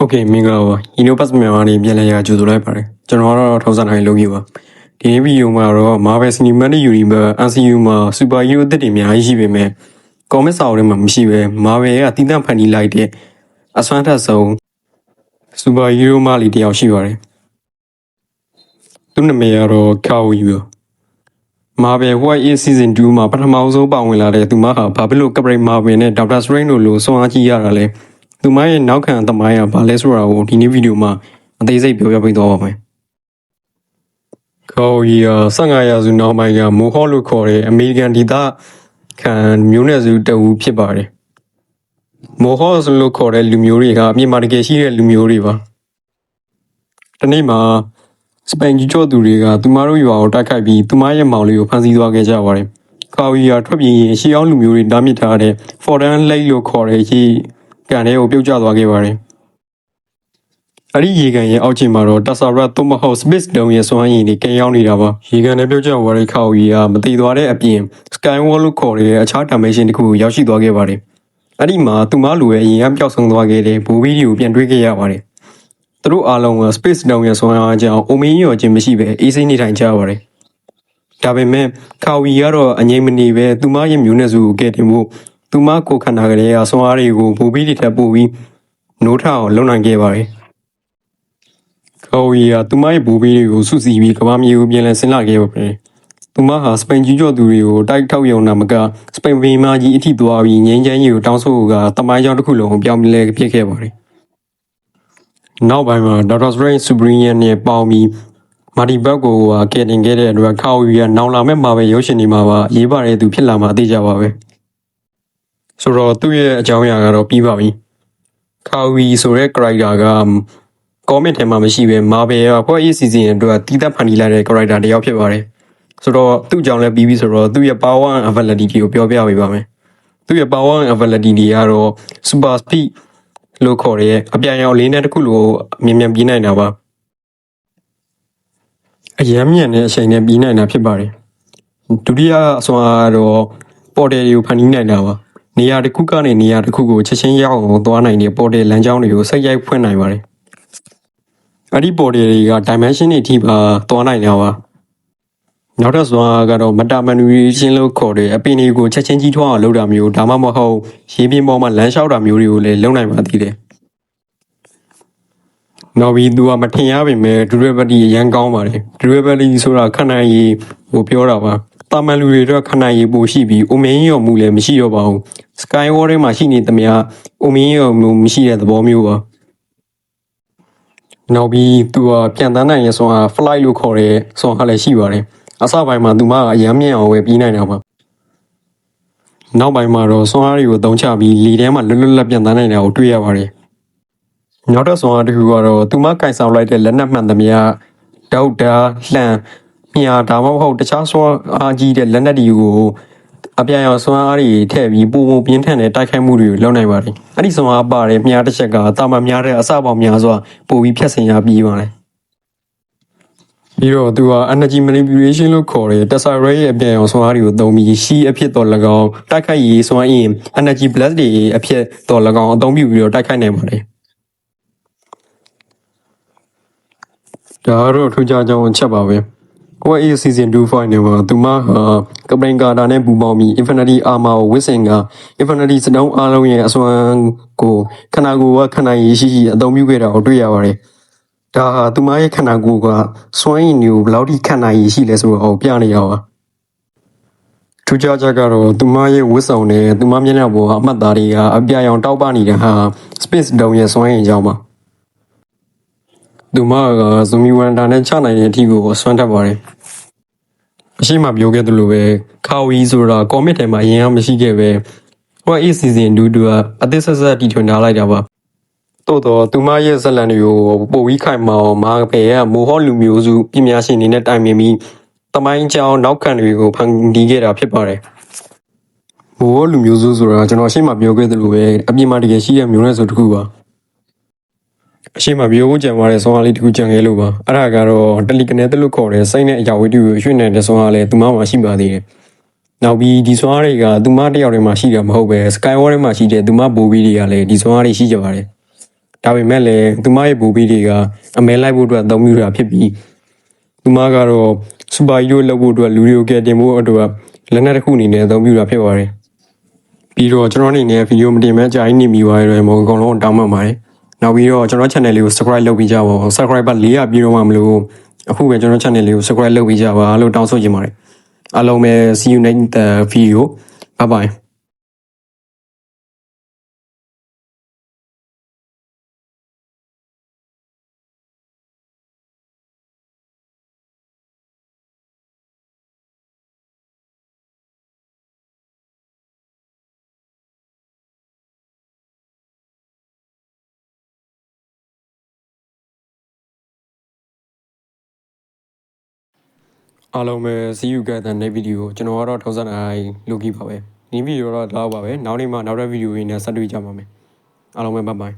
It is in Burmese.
Okay မင်္ဂလာပါ။ Inopass မြန်မာနေပြန်လည်ရာကြိုဆိုလိုက်ပါတယ်။ကျွန်တော်ကတော့ထောက်စားနိုင်လုပ်ကြီးပါ။ဒီဗီဒီယိုမှာတော့ Marvel Cinematic Universe MCU မှာ Superhero အသစ်တွေအများကြီးရှိပေမဲ့ Comic စာအုပ်ထဲမှာမရှိပဲ Marvel ကတည်တံ့ဖန်တီးလိုက်တဲ့အစွမ်းထက်ဆုံး Superhero မလေးတစ်ယောက်ရှိပါတယ်။သူ့နာမည်ကတော့ Kawi ပါ။ Marvel What If Season 2မှာပထမဆုံးပါဝင်လာတဲ့သူမဟာဘာဖြစ်လို့ Captain Marvel နဲ့ Doctor Strange တို့လိုစွမ်းအားကြီးရတာလဲ။သူမရဲ့နောက်ခံသမိုင်းကဘာလဲဆိုတာကိုဒီနေ့ဗီဒီယိုမှာအသေးစိတ်ပြောပြပေးသွားပါမယ်။ခေါ်ရီ15ရာစုနောက်ပိုင်းကမိုဟော့လို့ခေါ်တဲ့အမေရိကန်ဒေသခံမျိုးနွယ်စုတအူဖြစ်ပါတယ်။မိုဟော့လို့ခေါ်တဲ့လူမျိုးတွေကအပြင်မှာတကယ်ရှိတဲ့လူမျိုးတွေပါ။ဒီနေ့မှာစပိန်ကြီးကျော်သူတွေကသူမတို့ရွာကိုတိုက်ခိုက်ပြီးသူမရဲ့မောင်လေးကိုဖမ်းဆီးသွားခဲ့ကြပါတယ်။ခေါ်ရီထွက်ပြေးရင်ရှေးအောင်လူမျိုးတွေတားမြစ်ထားတဲ့ Fordan Lake လို့ခေါ်တဲ့ရေကန်ထဲကိုပြုတ်ကျသွားခဲ့ပါတယ်။အဲ့ဒီရေကန်ရဲ့အောက်ခြေမှာတော့ Tesseract သို့မဟုတ် Space Stone ရဲ့စွမ်းရည်တွေကင်းရောက်နေတာပါ။ရေကန်ထဲပြုတ်ကျသွားတဲ့ခါဝီကမတည်သွားတဲ့အပြင် Skywall လို့ခေါ်တဲ့အခြား dimension တစ်ခုကိုရောက်ရှိသွားခဲ့ပါတယ်။အဲ့ဒီမှာသူမလိုရဲ့အရင်ကပျောက်ဆုံးသွားခဲ့တဲ့ဘူဗီဒီကိုပြန်တွေ့ခဲ့ရပါတယ်။သူတို့အားလုံးက Space Stone ရဲ့စွမ်းအားကြောင့်အိုမင်းရောခြင်းမရှိပဲအေးစိမ့်နေထိုင်ကြပါတယ်။ဒါပေမဲ့ခါဝီကတော့အငြိမ်မနေပဲသူမရဲ့မျိုးနွယ်စုကိုကယ်တင်ဖို့သူမကိုခန္ဓာကလေးကစွမ်းအားတွေကိုဘူဗီတွေထပ်ပို့ပြီးနိုးထအောင်လုပ်နိုင်ခဲ့ပါတယ်။ခေါ်ရီကသူမရဲ့ဘူဗီတွေကိုစုစည်းပြီးကမ္ဘာမြေကိုပြန်လည်ဆင်းလာခဲ့ပါတယ်။သူမဟာစပိန်ကြီးကျော်သူတွေကိုတိုက်ထောက်ရုံနာမကစပိန်ဗီမာကြီးအထိသွားပြီးငင်းချမ်းကြီးကိုတောင်းဆိုကတမိုင်းကြောင်းတစ်ခုလုံးကိုပြောင်းလဲဖြစ်ခဲ့ပါတယ်။နောက်ပိုင်းမှာ Doctor Strange Supreme နဲ့ပေါင်းပြီးမာတီဘတ်ကိုကယ်တင်ခဲ့တဲ့အတွက်ခေါ်ရီကနောင်လာမဲ့မှာပဲရုပ်ရှင်တွေမှာပါရေးပါတဲ့သူဖြစ်လာမှအသေးကြပါပဲ။ဆိုတော့သူ့ရဲ့အကြောင်းအရာကတော့ပြီးပါပြီ။ခါဝီဆိုတဲ့ character က comic ထဲမှာမရှိပဲ Marvel က What If Season အတွက်တည်တံ့ဖန်တီးလိုက်တဲ့ character တစ်ယောက်ဖြစ်ပါတယ်။ဆိုတော့သူ့အကြောင်းလည်းပြီးပြီဆိုတော့သူ့ရဲ့ power and ability တွေကိုပြောပြပေးပါမယ်။သူ့ရဲ့ power and ability တွေကတော့ super speed လို့ခေါ်တဲ့အပြိုင်အောင်လေးနဲ့တစ်ခုလိုမြန်ပြေးနိုင်တာပါ။အရမ်းမြန်တဲ့အချိန်နဲ့ပြေးနိုင်တာဖြစ်ပါတယ်။ဒုတိယအစွမ်းအားကတော့ portal တွေကိုဖန်တီးနိုင်တာပါ။နေရာတစ်ခုကနေနေရာတစ်ခုကိုချက်ချင်းရောက်အောင်သွားနိုင်တဲ့ portal လမ်းကြောင်းတွေကိုဆက်ရိုက်ဖွင့်နိုင်ပါတယ်။အဲ့ဒီ portal တွေက dimension တွေအထိပါသွားနိုင်တာပါ။နောက်တစ်စွမ်းအားကတော့ meta manipulation လို့ခေါ်တဲ့အပင်တွေကိုချက်ချင်းကြီးထွားအောင်လုပ်တာမျိုးဒါမှမဟုတ်ရေပြင်ပေါ်မှာလမ်းလျှောက်တာမျိုးတွေကိုလည်းလုပ်နိုင်ပါသေးတယ်။နောက်ပြီးသူကမထင်ရပေမဲ့ durability အရန်ကောင်းပါတယ်။ durability ဆိုတာခဏရည်ကိုပြောတာပါ။တာမန်လူတွေတော့ခဏရည်ပိုရှိပြီးအိုမင်းရော်မှုလည်းမရှိတော့ပါဘူး။ Skywall ထဲမှာရှိနေသမျှအိုမင်းရော်မှုမရှိတဲ့သဘောမျိုးပါ။နောက်ပြီးသူကပြန်တန်းနိုင်ရဲ့စွမ်းအား flight လို့ခေါ်တဲ့စွမ်းအားလည်းရှိပါတယ်။အစပိုင်းမှာသူမကအရမ်းမြင့်အောင်ပဲပြီးနိုင်တာပါ။နောက်ပိုင်းမှာတော့စွမ်းအားတွေကိုသုံးချပြီးလေထဲမှာလွတ်လွတ်လပ်ပြန်တန်းနိုင်တာကိုတွေ့ရပါတယ်။နောက်တစ်စွမ်းအားတစ်ခုကတော့သူမကင်ဆောင်လိုက်တဲ့လက်နက်မှန်သမျှဒေါက်တာလှန်မြာဒါမှမဟုတ်တခြားစွမ်းအားကြီးတဲ့လက်နက်တွေကိုအပြိုင်အောင်စွမ်းအားတွေထည့်ပြီးပုံပြင်းထန်တဲ့တိုက်ခိုက်မှုတွေကိုလုပ်နိုင်ပါတယ်။အဲ့ဒီစွမ်းအားပါတဲ့မြားတစ်ချက်ကတာမန်များတဲ့အစပေါင်းများစွာပိုပြီးဖြတ်ဆင်ရပြီးပါတယ်။ပြီးတော့သူက energy manipulation လို့ခေါ်တဲ့ Tesseract ရဲ့အပြိုင်အောင်စွမ်းအားတွေကိုသုံးပြီးရှီအဖြစ်တော်၎င်းတိုက်ခိုက်ရေးစွမ်းအင် energy blast တွေအဖြစ်တော်၎င်းအသုံးပြုပြီးတော့တိုက်ခိုက်နိုင်ပါတယ်။ဒါကတော့ထူးခြားကြောင်းအချက်ပါပဲ။ What If Season 2 Final မှာသူမကပရင်ကာတာနဲ့ပူပေါင်းပြီး Infinity Armor ကိုဝစ်ဆင်က Infinity Stone အားလုံးရဲ့အစွမ်းကိုခန္ဓာကိုယ်ကခန္ဓာရည်ရှိအသုံးပြုခဲ့တာကိုတွေ့ရပါတယ်။ဒါဟာသူမရဲ့ခန္ဓာကိုယ်ကစွမ်းရည်မျိုးဘယ်လောက်ထိခန္ဓာရည်ရှိလဲဆိုတာကိုပြနေရပါ။ထူးခြားချက်ကတော့သူမရဲ့ဝစ်ဆောင်နဲ့သူမမျက်နှာပေါ်ကအမှတ်သားတွေကအပြာရောင်တောက်ပနေတဲ့ဟာ Space Stone ရဲ့စွမ်းရည်ကြောင့်ပါ။သူမကဇီမီဝမ်တာနဲ့ချနိုင်တဲ့အထိကိုဆွမ်းတတ်ပါတယ်။အရှိမပြောခဲ့သလိုပဲခါဝီဆိုတာကောမစ်ထဲမှာအရင်ကမရှိခဲ့ပဲ What If Season 2ကအသစ်ဆက်ဆက်တီထွင်ထားလိုက်တာပါ။သို့တော့သူမရဲ့ဇက်လန်တွေကိုပိုပြီးခိုင်မာအောင်မာပယ်ကမိုဟော့လူမျိုးစုပညာရှင်တွေနဲ့တိုင်ပင်ပြီးတမိုင်းကြောင်နောက်ခံတွေကိုဖန်တီးခဲ့တာဖြစ်ပါတယ်။မိုဟော့လူမျိုးစုဆိုတာကျွန်တော်အရှိမပြောခဲ့သလိုပဲအပြင်မှာတကယ်ရှိတဲ့မျိုးနွယ်စုတစ်ခုပါ။အရှိမပြောဖို့ကြံသွားတဲ့ဆွမ်းအားလေးတစ်ခုကြံခဲ့လို့ပါအဲ့ဒါကတော့တယ်လီကနေတလို့ခေါ်တဲ့စိတ်နဲ့အရာဝတ္ထုကိုရွှေ့နေတဲ့ဆွမ်းအားလေးသူမမှာရှိပါသေးတယ်နောက်ပြီးဒီဆွမ်းအားတွေကသူမတယောက်တည်းမှာရှိတာမဟုတ်ပဲ Skywall ထဲမှာရှိတဲ့သူမဘိုးဘီတွေကလည်းဒီဆွမ်းအားတွေရှိကြပါတယ် ဒါပေမဲ့လည်းသူမရဲ့ဘူဘီတွေကအမဲလိုက်ဖို့အတွက်အသုံးပြုတာဖြစ်ပြီးသူမကတော့စူပါဟီးရိုးလုပ်ဖို့အတွက်လူတွေကိုကယ်တင်ဖို့အတွက်လက်နက်တစ်ခုအနေနဲ့အသုံးပြုတာဖြစ်ပါတယ်ပြီးတော့ကျွန်တော်အနေနဲ့ဗီဒီယိုမတင်မဲ့အကြိုင်းနေမိသွားတယ်မို့အကုန်လုံးတောင်းပန်ပါတယ်နောက်ပြီးတော့ကျွန်တော် channel လေးကို subscribe လုပ်ပြီးကြပါဦး subscriber 400ပြည့်တော့မှမလို့အခုပဲကျွန်တော် channel လေးကို subscribe လုပ်ပြီးကြပါလို့တောင်းဆိုချင်ပါတယ်အားလုံးပဲ see you next video bye bye အားလုံးပဲ see you guys တဲ့ next video ကျွန်တော်ကတော့ထောက်စားနိုင်လုပ်ကြည့်ပါပဲဒီဗီဒီယိုတော့လောက်ပါပဲနောက်နေ့မှနောက်တဲ့ဗီဒီယိုရင်းနဲ့ဆက်တွေ့ကြပါမယ်အားလုံးပဲ bye bye